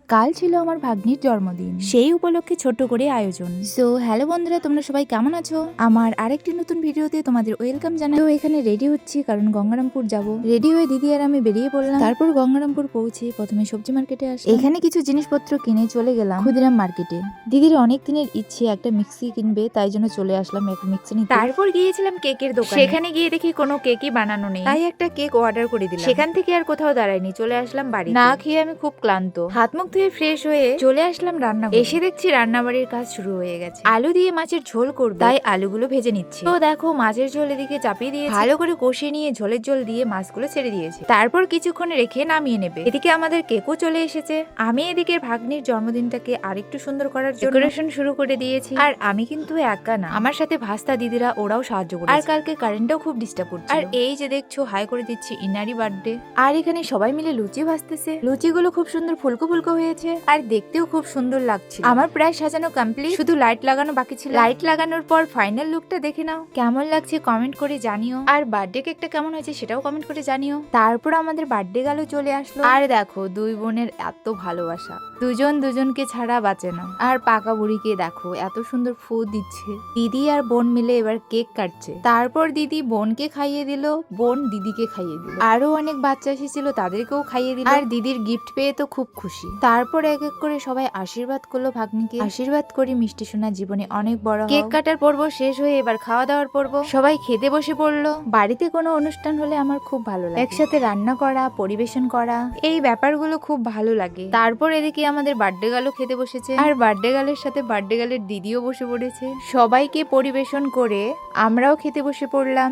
কাল ছিল আমার ভাগ্নির জন্মদিন, সেই উপলক্ষে ছোট্ট করে আয়োজন। সো হ্যালো বন্ধুরা, তোমরা সবাই কেমন আছো? আমার আরেকটি নতুন ভিডিওতে তোমাদের ওয়েলকাম জানাই। তো এখানে রেডি হচ্ছি কারণ গঙ্গারামপুর যাব। রেডি হয়ে দিদি আর আমি বেরিয়ে পড়লাম। তারপর গঙ্গারামপুর পৌঁছে প্রথমে সবজি মার্কেটে আসি। এখানে কিছু জিনিসপত্র কিনে চলে গেলাম ক্ষুদিরাম মার্কেটে। দিদির অনেক দিনের ইচ্ছে একটা মিক্সি কিনবে, তাই জন্য চলে আসলাম একটা মিক্সি নিতে। তারপর গিয়েছিলাম কেকের দোকানে। সেখানে গিয়ে দেখি কোনো কেকই বানানো নেই, তাই একটা কেক অর্ডার করে দিলাম। সেখান থেকে আর কোথাও দাঁড়াইনি, চলে আসলাম বাড়ি। না খেয়ে আমি খুব ক্লান্ত, হাত মুখ ধুয়ে ফ্রেশ হয়ে চলে আসলাম রান্না। এসে দেখছি রান্নাবাড়ির কাজ শুরু হয়ে গেছে। আলু দিয়ে মাছের ঝোল করব, তাই আলুগুলো ভেজে নিচ্ছি। তো দেখো মাছের ঝোল এদিকে চাপিয়ে দিয়ে ভালো করে কষিয়ে নিয়ে ঝোলের জল দিয়ে মাছগুলো ছেড়ে দিয়েছে। তারপর কিছুক্ষণ রেখে নামিয়ে নেবে। এদিকে আমাদের কেকও চলে এসেছে। আমি এদিকে ভাগ্নির জন্মদিনটাকে আরেকটু সুন্দর করার জন্য ডেকোরেশন শুরু করে দিয়েছি। আর আমি কিন্তু একা না, আমার সাথে ভাস্তা দিদিরা ওরাও সাহায্য করে। আর কালকে কারেন্টটাও খুব ডিস্টার্ব করছে। আর এই যে দেখছো হাই করে দিচ্ছি ইনারি বার্থডে। আর এখানে সবাই মিলে লুচি ভাজতেছে। লুচিগুলো খুব সুন্দর ফুলকো ফুলকো হয়েছে আর দেখতেও খুব সুন্দর লাগছে। আমার প্রায় সাজানো কমপ্লিট, শুধু লাইট লাগানো বাকি ছিল। লাইট লাগানোর পর ফাইনাল লুকটা দেখে নাও, কেমন লাগছে কমেন্ট করে জানিও। আর বার্থডে কেকটা কেমন হয়েছে সেটাও কমেন্ট করে জানিও। তারপর আমাদের বার্থডে গেল চলে আসলো। আর দেখো দুই বোনের এত ভালোবাসা, দুজন দুজনকে ছাড়া বাঁচে না। আর পাকা বুড়িকে দেখো এত সুন্দর ফু দিচ্ছে। দিদি আর বোন মিলে এবার কেক কাটছে। তারপর দিদি বোনকে খাইয়ে দিল, বোন দিদিকে খাইয়ে দিল। আরো অনেক বাচ্চা এসেছিল, তাদেরকেও খাইয়ে দিল। আর দিদির গিফট পেয়ে তো খুব খুশি। তারপর এক এক করে সবাই আশীর্বাদ করলো ভাগ্নিকে। আশীর্বাদ করি মিষ্টি সোনা জীবনে অনেক বড় হও। কেক কাটার পর্ব শেষ হয়ে এবার খাওয়া দাওয়ার পর্ব। সবাই খেতে বসে পড়লো। বাড়িতে কোনো অনুষ্ঠান হলে আমার খুব ভালো লাগে, একসাথে রান্না করা, পরিবেশন করা, এই ব্যাপারগুলো খুব ভালো লাগে। তারপর এদিকে আমাদের বার্থডে গালও খেতে বসেছে। আর বার্থডে গালের সাথে বার্থডে গালের দিদিও বসে পড়েছে। সবাইকে পরিবেশন করে আমরাও খেতে বসে পড়লাম।